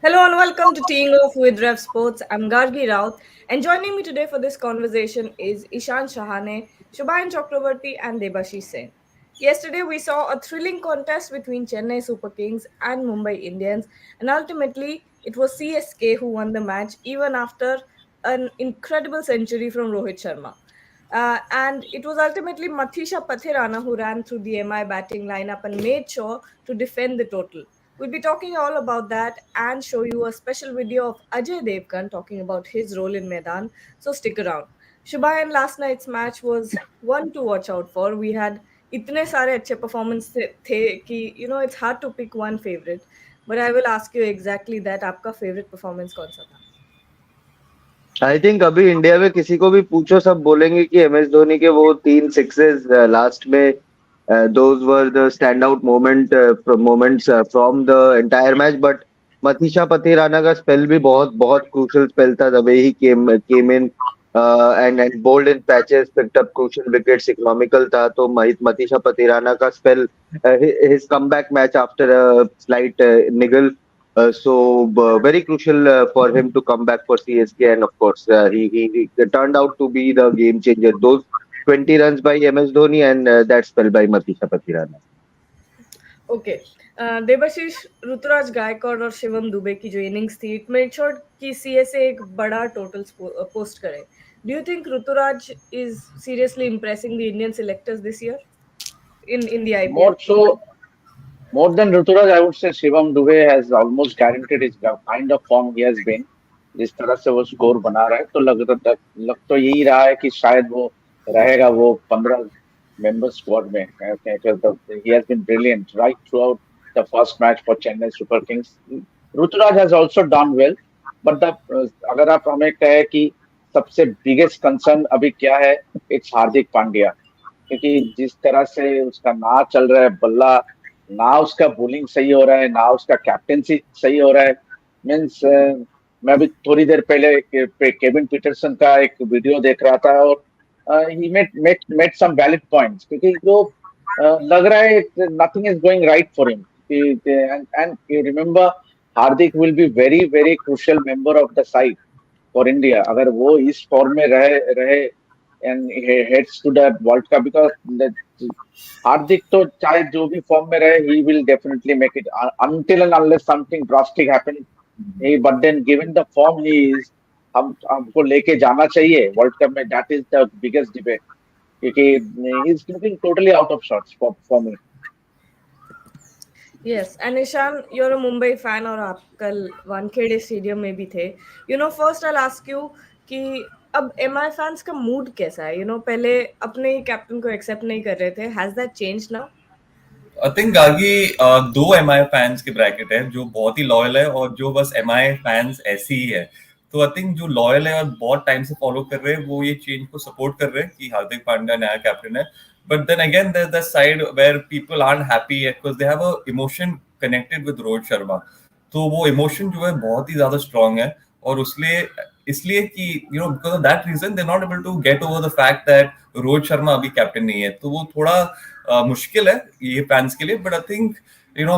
Hello and welcome to Teeing Off with RevSportz. I'm Gargi Raut, and joining me today for this conversation is Ishan Shahane, Shubhayan Chakrabarti, and Debashish Sen. Yesterday, we saw a thrilling contest between Chennai Super Kings and Mumbai Indians, and ultimately, it was CSK who won the match even after an incredible century from Rohit Sharma. And it was ultimately Mathisha Pathirana who ran through the MI batting lineup and made sure to defend the total. We'll be talking all about that and show you a special video of Ajay Devgan talking about his role in Maidaan. So stick around. Shubhayan, last night's match was one to watch out for. We had इतने सारे अच्छे performance थे कि it's hard to pick one favorite. But I will ask you exactly that. आपका favorite performance कौन सा था? I think अभी इंडिया में किसी को भी पूछो सब बोलेंगे कि MS धोनी के वो 3 सिक्सेस लास्ट में those were the stand out moments from the entire match but Matheesha Pathirana का स्पेल भी बहुत बहुत क्रूशियल स्पेल था the way he came in and bowled in patches picked up crucial wickets economical था तो मथीशा पथिराना का spell his comeback match after a slight niggle very crucial for him to come back for CSK, and of course, he turned out to be the game changer. Those 20 runs by MS Dhoni and that spell by Matisha Patirana. Okay Devashish Ruturaj Gaikwad और शिवम दुबे की जो innings थी it made sure कि CSA एक बड़ा total post करे. Do you think Ruturaj is seriously impressing the Indian selectors this year in the IPL? More so, more than Ruturaj, I would say Shivam Dubey has almost guaranteed his kind of form he has been. जिस तरह से वो score बना रहा है तो लग तो यही रहा है कि शायद वो रहेगा वो 15 मेंबर स्क्वाड में. He has been brilliant right throughout the first match for Chennai Super Kings. Ruturaj has also done well, but अगर आप हमें कहे कि सबसे बिगेस्ट कंसर्न अभी क्या है, इट्स हार्दिक पांड्या. क्योंकि जिस तरह से उसका ना चल रहा है बल्ला, ना उसका बॉलिंग सही हो रहा है, ना उसका कैप्टेंसी सही हो रहा है. मीन्स मैं अभी थोड़ी देर पहले केविन पीटरसन का एक वीडियो देख रहा था और he made some valid points क्योंकि वो लग रहा है nothing is going right for him. And you remember Hardik will be very very crucial member of the side for India अगर वो इस फॉर्म में रहे and he heads to the World Cup because Hardik तो चाहे जो भी फॉर्म में रहे he will definitely make it until and unless something drastic happen. But then given the form he is, हमको लेके जाना चाहिए वर्ल्ड कप में. That is the biggest debate क्योंकि he is looking totally out of sorts for me. Yes, and Ishan, you're a Mumbai fan और आप कल Wankhede stadium में भी थे. फर्स्ट I'll ask you कि अब एमआई फैंस का मूड कैसा है? पहले अपने ही कैप्टन को एक्सेप्ट नहीं कर रहे थे. Has that changed now? I think गागी दो एमआई फैंस के ब्रैकेट है जो बहुत ही लॉयल है और जो बस एमआई फैंस ऐसी ही है. तो आई थिंक जो लॉयल है और बहुत टाइम से फॉलो कर रहे हैं वो ये चेंज को सपोर्ट कर रहे हैं कि हार्दिक पांड्या नया कैप्टन है. But then again there the side where people aren't happy because they have a emotion connected with Rohit Sharma. तो वो इमोशन जो है बहुत ही ज्यादा स्ट्रांग है और इसलिए कि because of that reason they not able to get over the fact that Rohit Sharma अभी कैप्टन नहीं है. तो वो थोड़ा मुश्किल है ये फैंस के लिए. But I think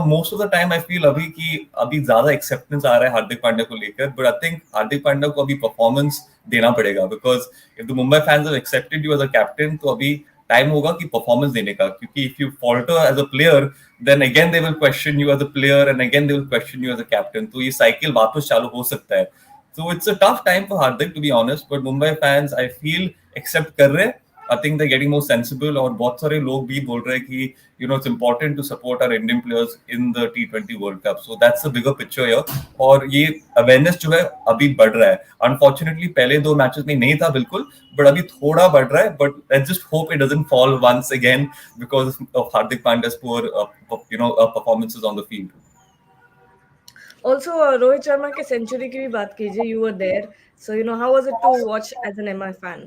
most of the time I feel अभी ज्यादा एक्सेप्टेंस आ रहा है हार्दिक पांड्या को लेकर. But I think Hardik Pandya को अभी परफॉर्मेंस देना पड़ेगा because if the Mumbai fans have accepted you as a captain तो अभी टाइम होगा कि परफॉर्मेंस देने का. क्योंकि if you falter as a player then again they will question you as a player and again they will question you as a captain. तो ये cycle वापस चालू हो सकता है. So it's a tough time for Hardik to be honest, but Mumbai fans I feel accept कर रहे हैं. I think they're getting more sensible और बहुत सारे लोग भी बोल रहे हैं कि it's important to support our Indian players in the T20 World Cup. So that's the bigger picture here. और ये awareness जो है अभी बढ़ रहा है. Unfortunately पहले दो मैचेस में नहीं था बिल्कुल, but अभी थोड़ा बढ़ रहा है. But let's just hope it doesn't fall once again because of Hardik Pandya's poor performances on the field. Also, Rohit Sharma के सेंचुरी की भी बात कीजिए. You were there, so how was it to watch as an MI fan?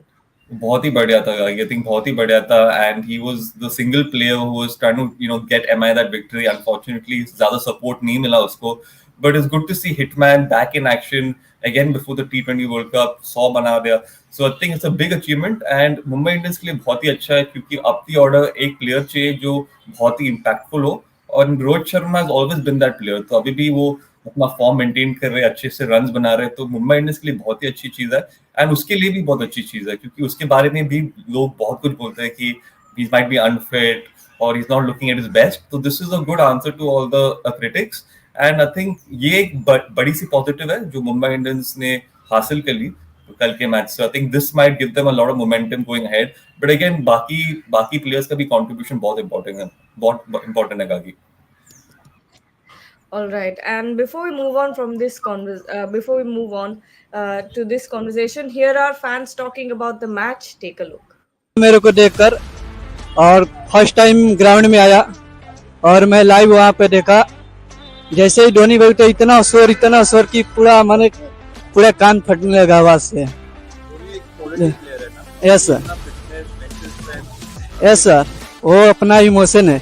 बहुत ही बढ़िया था. I think बहुत ही बढ़िया था and he was the single player who was trying to get MI that victory. Unfortunately ज्यादा सपोर्ट नहीं मिला उसको. But it's good to see Hitman back in action again before the T20 world cup. 100 बना दिया. So I think it's a big achievement and Mumbai Indians के लिए बहुत ही अच्छा है क्योंकि अप द ऑर्डर एक प्लेयर चाहिए जो बहुत ही इम्पैक्टफुल हो और Rohit Sharma has always been that player. तो अभी भी वो अपना फॉर्म मेंटेन कर रहे हैं, अच्छे से रन्स बना रहे हैं, तो मुंबई इंडियंस के लिए बहुत ही अच्छी चीज है। एंड उसके लिए भी बहुत अच्छी चीज है, क्योंकि उसके बारे में भी लोग बहुत कुछ बोलते हैं कि he might be unfit or he's not looking at his best. So this is a good answer to all the critics. And I think ये एक बड़ी सी पॉजिटिव है जो मुंबई इंडियंस ने हासिल कर ली कल के मैच से। I think this might give them a lot of momentum going ahead, but again बाकी बाकी प्लेयर्स का भी कंट्रीब्यूशन बहुत इंपॉर्टेंट है गागी। All right, and before we move on from this before we move on to this conversation, here are fans talking about the match. Take a look. मेरे को देखकर, और फर्स्ट टाइम ग्राउंड में आया और मैं लाइव वहाँ पे देखा। जैसे ही धोनी भाई तो इतना शोर कि पूरा माने पूरा कान फटने लगा आवाज से। यस सर, यस सर, वो अपना इमोशन है,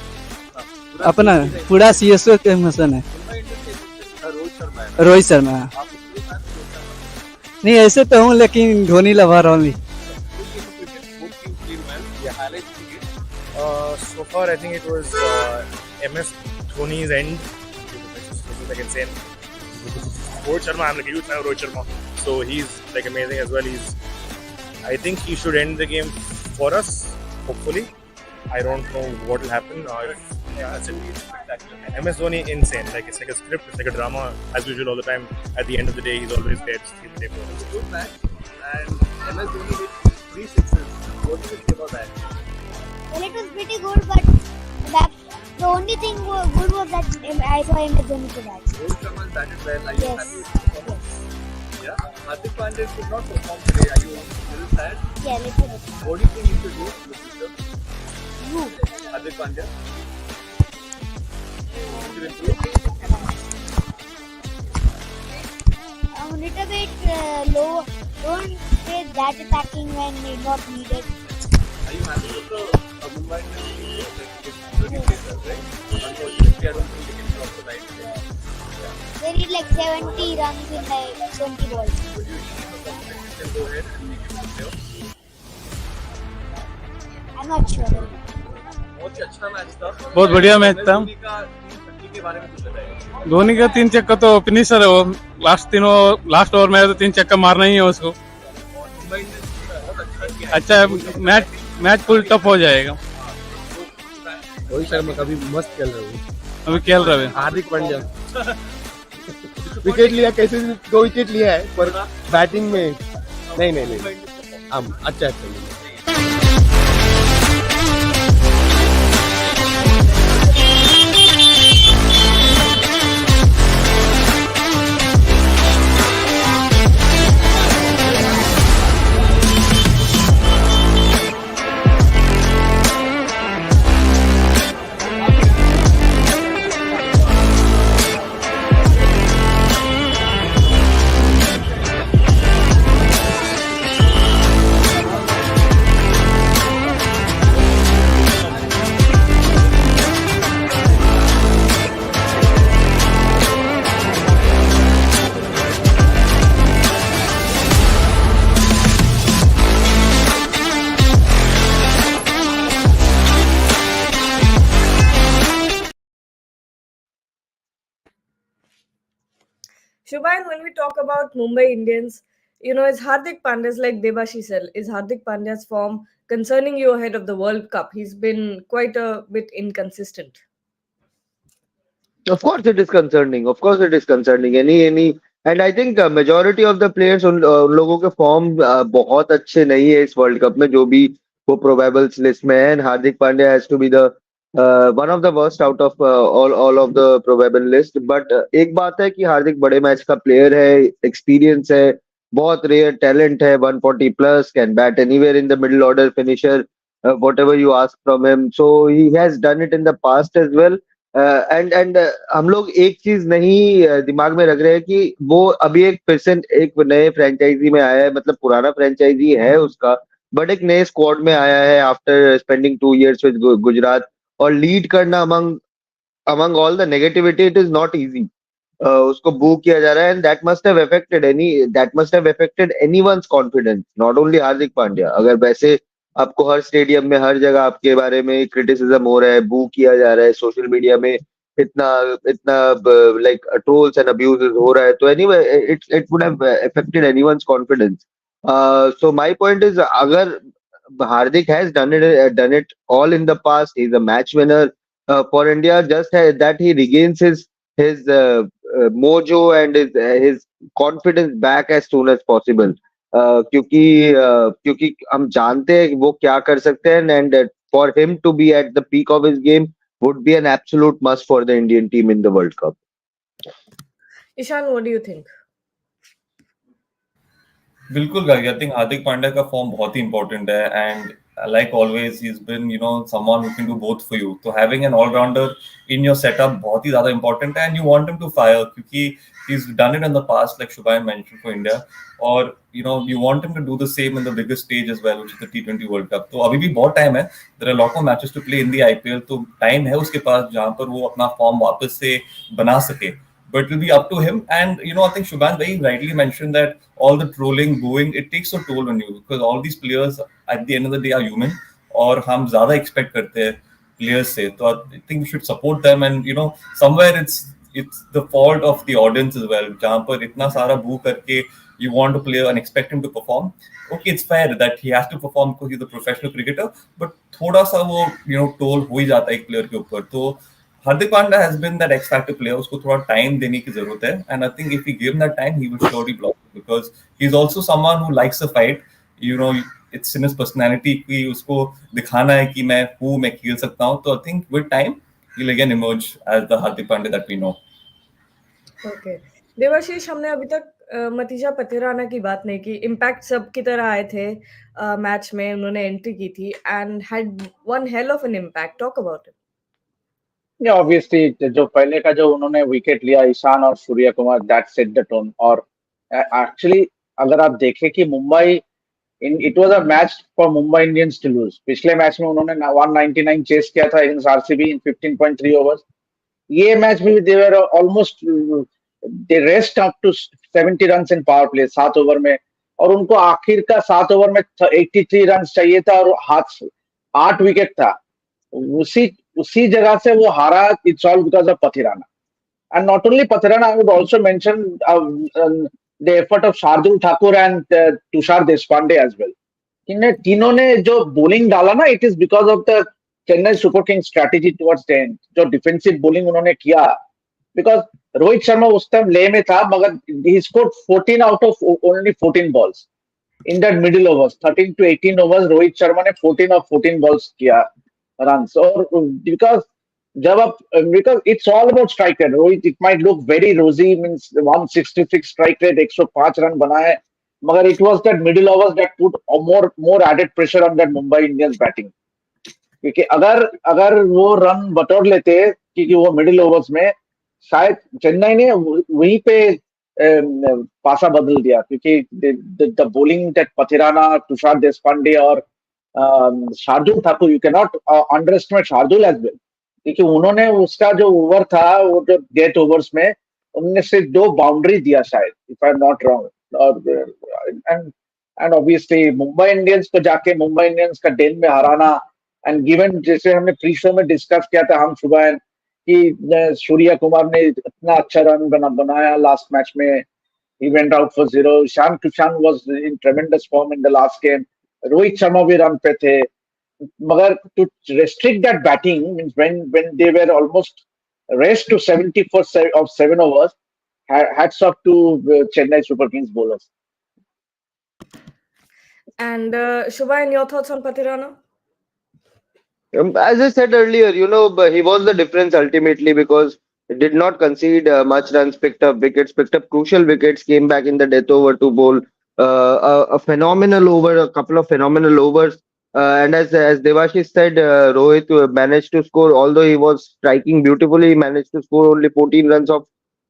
अपना पूरा सीएसके का इमोशन है। रोहित शर्मा नहीं, ऐसे तो हूँ लेकिन Dhoni lover only. So far, I think it was MS Dhoni's end. Like insane. Rohit Sharma, I'm like a huge fan of Rohit Sharma, so he's like amazing as well. I think he should end the game for us. Hopefully, I don't know what will happen. That's it. MS Dhoni, insane. Like it's like a script. It's like a drama as usual all the time. At the end of the day, he's always there. Just keep the day going. It's a good match, and MS Dhoni hit 3 sixes. What do you think about that? Well, it was pretty good, but the only thing good was that I saw MS Dhoni to bat. Rohit Sharma batted well. Are you Yes. happy with the performance? Yeah. Hardik Pandya could not perform today. Are you a little sad? Yeah, little bit. What do you think he should do in the future? Who? Hardik Pandya? Should improve? A little bit low. Don't stay that attacking when it's not needed. Are you happy with the Mumbai Indians? Like, it's 30 players, right? Unfortunately, I don't think they can cross the line today. They need like 70 runs in like 20 balls. Would you think the competition can go ahead and make it a playoff? I'm not sure. बहुत ही अच्छा match था। बहुत बढ़िया match था। धोनी का 3 के बारे में कुछ बताइए। धोनी का 3 छक्का तो फिनिशर है वो। लास्ट ओवर में तो 3 छक्का मारना ही है उसको। मुंबई इंडियंस ने बहुत अच्छा किया। अच्छा मैच फुल टफ हो जाएगा। रोहित शर्मा का भी मस्त खेल रहे हैं। अभी खेल रहे हैं। हार्दिक पांड्या विकेट लिया, कैसे 2 विकेट लिया है, पर बैटिंग में नहीं हम अच्छा खेले। Shubhain, when we talk about Mumbai Indians, is Hardik Pandya's, like Debashi said, is Hardik Pandya's form concerning you ahead of the World Cup? He's been quite a bit inconsistent. Of course, it is concerning. Of course, it is concerning. And I think majority of the players उन लोगों के form बहुत अच्छे नहीं है इस world cup में, जो भी वो प्रोबेबल्स लिस्ट में है। And Hardik Pandya has to be the one of the worst out of all of the probable list. But एक बात है कि हार्दिक बड़े मैच का प्लेयर है, एक्सपीरियंस है, बहुत रेयर टैलेंट है, 140 plus, can bat anywhere in the middle order, finisher, whatever you ask from him. So he has done it in the past as well. And हम लोग एक चीज नहीं दिमाग में रख रहे हैं कि वो अभी एक फिर से एक नए फ्रेंचाइजी में आया है, मतलब पुराना फ्रेंचाइजी है उसका, बट एक नए स्क्वाड में आया है after spending 2 years with Gujarat. और लीड करना among all the negativity, it is not easy. उसको बू किया जा रहा है, and that must have affected anyone's confidence, not only Hardik Pandya. अगर वैसे आपको हर स्टेडियम में हर जगह आपके बारे में क्रिटिसिज्म हो रहा है, बू किया जा रहा है, सोशल मीडिया में इतना इतना like trolls and abuses हो रहा है, तो anyway it would have affected anyone's confidence. So my point is, अगर Hardik has done it all in the past. He's a match winner for India. Just that he regains his mojo and his confidence back as soon as possible. क्योंकि हम जानते हैं कि वो क्या कर सकते हैं, and for him to be at the peak of his game would be an absolute must for the Indian team in the World Cup. Ishan, what do you think? बिल्कुल गाइस, आई थिंक हार्दिक पांड्या का form बहुत ही important है, and like always he's been someone who can do both for you. So having an all rounder in your setup बहुत ही ज़्यादा important है, and you want him to fire क्योंकि he's done it in the past like Shubhayan mentioned for India, और you want him to do the same in the biggest stage as well, which is the T20 World Cup. तो अभी भी बहुत time है, there are a lot more matches to play in the IPL, तो time है उसके पास जहाँ पर वो अपना फॉर्म वापस से बना सके. But it will be up to him. And I think Shubhan very rightly mentioned that all the trolling, booing, it takes a toll on you, because all these players at the end of the day are human, और हम ज़्यादा expect करते हैं players से. तो I think we should support them, and somewhere it's the fault of the audience as well, जहाँ पर इतना सारा boo करके you want a player and expect him to perform. Okay, it's fair that he has to perform because he's a professional cricketer, but थोड़ा सा वो toll हो ही जाता है एक player के ऊपर. तो Hardik Pandya has been that X factor player. उसको थोड़ा time देने की जरूरत है, and I think if we give him that time, he will surely block, because he's also someone who likes a fight. It's in his personality कि उसको दिखाना है कि मैं खेल सकता हूँ. तो I think with time he'll again emerge as the Hardik Pandya that we know. Okay. Debashish, हमने अभी तक मतीजा पतिराना की बात नहीं की. इम्पैक्ट सब की तरह आए थे मैच में, उन्होंने एंट्री की थी and had one hell of an impact. Talk about it. Obviously जो पहले का जो उन्होंने विकेट लिया ईशान और Surya Kumar, that set the tone. और एक्चुअली अगर आप देखें कि Mumbai it was a match for Mumbai Indians to lose. पिछले मैच में उन्होंने 199 चेस किया था अगेंस्ट आरसीबी इन 15.3 ओवर्स. ये मैच में they were almost they raced up to 70 runs in power play 7 over में, और उनको आखिर का 7 ओवर में 83 रन चाहिए था, और हाथ 8 विकेट था. उसी जगह से वो हारा. It's all because of Pathirana. And not only Pathirana, I would also mention the effort of Shardul Thakur and Tushar Deshpande as well. इन तीनों ने जो बॉलिंग डाला ना, it is because of the Chennai Super Kings strategy towards the end. जो डिफेंसिव बॉलिंग उन्होंने किया, because Rohit Sharma उस टाइम ले में था, मगर he scored 14 out of only 14 balls in that middle overs. 13 to 18 overs Rohit Sharma ने 14 of 14 बॉल्स किया runs. और because it's all about strike rate. Rohit, it might look very rosy, means 166 strike rate, 105 run बनाए, मगर it was that middle overs that put more added pressure on that Mumbai Indians batting. क्योंकि अगर वो run बटोर लेते, क्योंकि वो middle overs में शायद चेन्नई ने वहीं पे पासा बदल दिया, क्योंकि the bowling that Pathirana, Tushar Deshpande और Shardul Thakur, you can not underestimate Shardul as well, क्योंकि उन्होंने उसका जो ओवर था, वो जो डेथ ओवर्स में उन्होंने सिर्फ 2 बाउंड्री दिया शायद, if I am not wrong. और एंड ऑब्वियसली मुंबई इंडियंस को जाके मुंबई इंडियंस का डेन में हराना, एंड गिवन जैसे हमने प्री शो में डिस्कस किया था हम सुबह कि सूर्य कुमार ने इतना अच्छा रन बनाया लास्ट मैच में. he went out for 0. Ishan was in tremendous form in the last game. Rohit Sharma भी रन पे थे, मगर to restrict that batting means when they were almost rest to 74 of 7 overs, hats off to Chennai Super Kings bowlers. And Shubhayan, your thoughts on Patirana? As I said earlier, but he was the difference ultimately, because he did not concede much runs, picked up wickets, picked up crucial wickets, came back in the death over to bowl a phenomenal over, a couple of phenomenal overs. And as Devashish said, Rohit managed to score, although he was striking beautifully, he managed to score only 14 runs of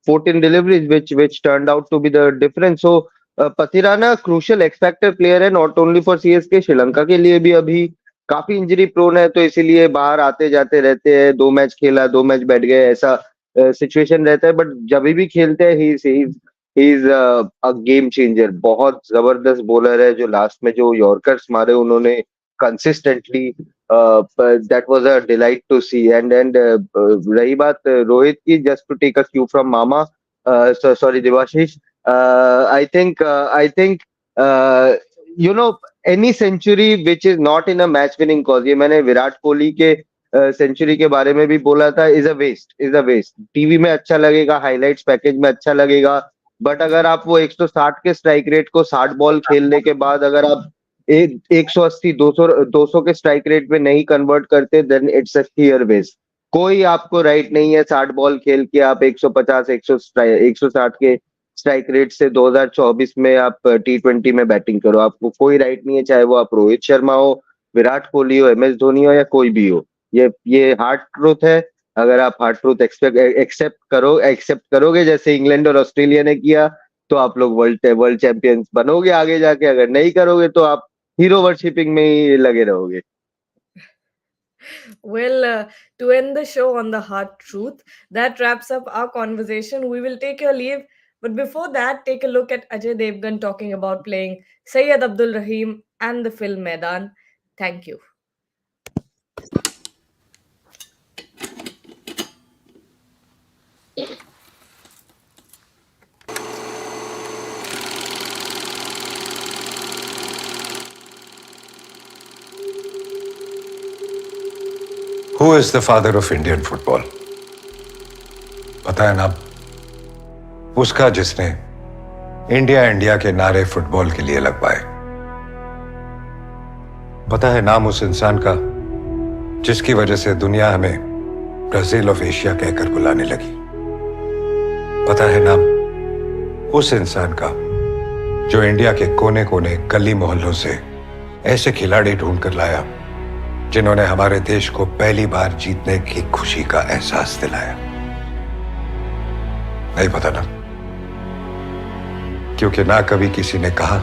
14 deliveries, which turned out to be the difference. So Patirana, crucial X factor player है, not only for CSK, Sri Lanka के लिए भी अभी काफी injury prone है, तो इसीलिए बाहर आते जाते रहते हैं. 2 मैच खेला, 2 मैच बैठ गए, ऐसा सिचुएशन रहता है. बट जब भी खेलते हैं, he is a game changer. बहुत जबरदस्त बॉलर है. जो लास्ट में जो यॉर्कर्स मारे उन्होंने consistently, that was a delight to see. And रही बात रोहित की, just to take a cue from Mama, sorry Devashish, I think uh, you know, any century which is not in a match winning cause, ये मैंने विराट कोहली के century के बारे में भी बोला था, इज अ वेस्ट. टीवी में अच्छा लगेगा, हाइलाइट्स पैकेज में अच्छा लगेगा, बट अगर आप वो 160 के स्ट्राइक रेट को 60 बॉल खेलने के बाद अगर आप 180 200 के स्ट्राइक रेट में नहीं कन्वर्ट करते, then it's a clear waste. कोई आपको राइट नहीं है 60 बॉल खेल के आप 150 160 के स्ट्राइक रेट से 2024 में आप T20 में बैटिंग करो. आपको कोई राइट नहीं है, चाहे वो आप रोहित शर्मा हो, विराट कोहली हो, MS धोनी हो, या कोई भी हो. ये हार्ड ट्रूथ है. अगर आप हार्ड ट्रूथ एक्सेप्ट करोगे जैसे इंग्लैंड और ऑस्ट्रेलिया ने किया, तो आप लोग वर्ल्ड चैंपियंस बनोगे आगे जाके. अगर नहीं करोगे तो आप हीरो वर्शिपिंग में ही लगे रहोगे. Well, to end the show on the hard truth, that wraps up our conversation. We will take your leave. But before that, take a look at Ajay Devgan talking about playing Syed Abdul Rahim and the film Maidaan. Thank you. Who is the father of Indian football? पता है ना, उसका जिसने India India के नारे football के लिए लगवाए. पता है नाम उस इंसान का जिसकी वजह से दुनिया हमें ब्राजील ऑफ एशिया कहकर बुलाने लगी. पता है नाम उस इंसान का जो इंडिया के कोने कोने गली मोहल्लों से ऐसे खिलाड़ी ढूंढ कर लाया जिन्होंने हमारे देश को पहली बार जीतने की खुशी का एहसास दिलाया. नहीं पता ना, क्योंकि ना कभी किसी ने कहा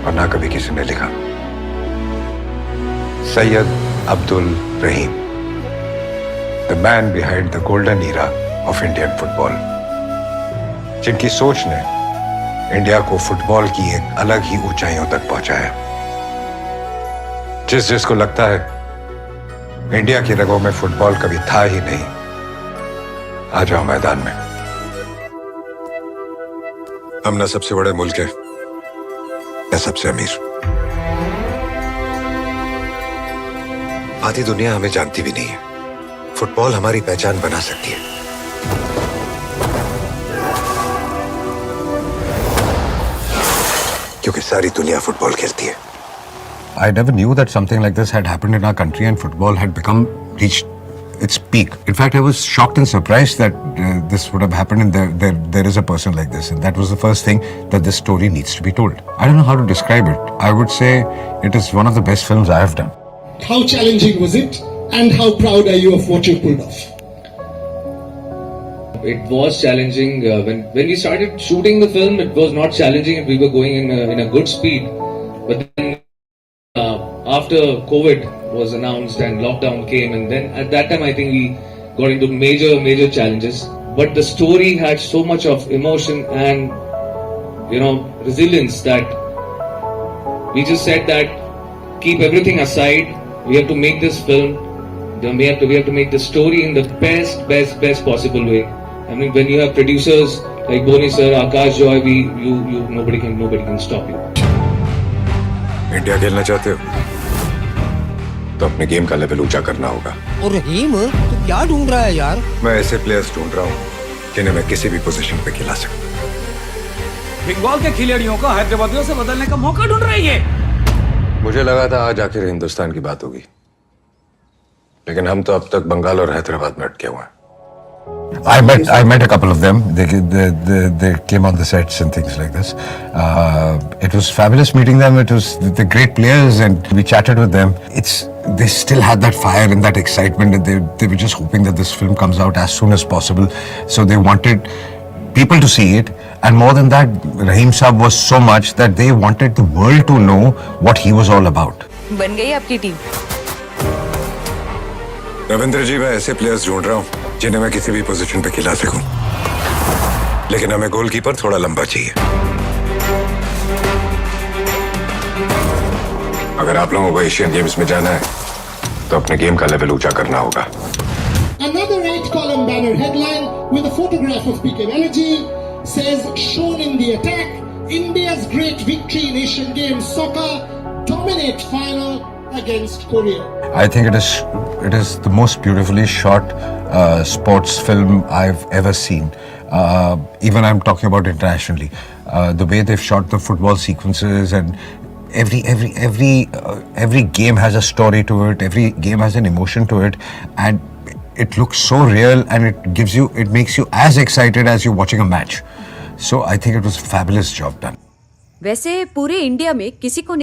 और ना कभी किसी ने लिखा. Syed Abdul Rahim, the man behind the golden era of Indian football, जिनकी सोच ने इंडिया को फुटबॉल की एक अलग ही ऊंचाइयों तक पहुंचाया. जिसको लगता है इंडिया की रगों में फुटबॉल कभी था ही नहीं, आ जाओ मैदान में. हम ना सबसे बड़े मुल्क है, ना सबसे अमीर. आधी दुनिया हमें जानती भी नहीं है. फुटबॉल हमारी पहचान बना सकती है. क्योंकि सारी दुनिया फुटबॉल खेलती है. I never knew that something like this had happened in our country and football had reached its peak. In fact, I was shocked and surprised that this would have happened and there is a person like this. And that was the first thing, that this story needs to be told. I don't know how to describe it. I would say it is one of the best films I have done. How challenging was it and how proud are you of what you pulled off? It was challenging. When we started shooting the film, it was not challenging and we were going in a good speed. But then after COVID was announced and lockdown came, and then at that time I think we got into major challenges. But the story had so much of emotion and resilience that we just said that keep everything aside. We have to make this film. Then we have to make the story in the best possible way. I mean, when you have producers like Boni sir, Akash Joy, nobody can stop you. India खेलना चाहते हो तो अपने game का level ऊंचा करना होगा. और रहीम, तू क्या ढूंढ रहा है यार? मैं ऐसे प्लेयर्स ढूंढ रहा हूँ जिन्हें मैं किसी भी पोजीशन पे खिला सकूं. बंगाल के खिलाड़ियों को हैदराबादियों से बदलने का मौका ढूंढ रही है. मुझे लगा था आज आखिर हिंदुस्तान की बात होगी, लेकिन हम तो अब तक बंगाल और हैदराबाद में अटके हुए हैं. I met a couple of them. They came on the sets and things like this. It was fabulous meeting them. It was the great players, and we chatted with them. They still had that fire and that excitement, and they were just hoping that this film comes out as soon as possible. So they wanted people to see it, and more than that, Rahim Saab was so much that they wanted the world to know what he was all about. बन गई आपकी team? Ravindra जी, मैं ऐसे players ढूंढ रहा हूँ जिन्हें मैं किसी भी पोजीशन पे खिला सकूं, लेकिन हमें गोलकीपर थोड़ा लंबा चाहिए. अगर आप लोगों को एशियन गेम्स में जाना है तो अपने गेम का लेवल ऊंचा करना होगा. Another 8-column banner headline with a photograph of PK Banerjee says, shown in the attack, India's great victory in Asian Games soccer, dominate final against Korea. I think it is the most beautifully shot sports film I've ever seen. Even I'm talking about internationally. The way they've shot the football sequences, and every game has a story to it. Every game has an emotion to it, and it looks so real, and it makes you as excited as you're watching a match. So I think it was a fabulous job done. वैसे पूरे India में किसी को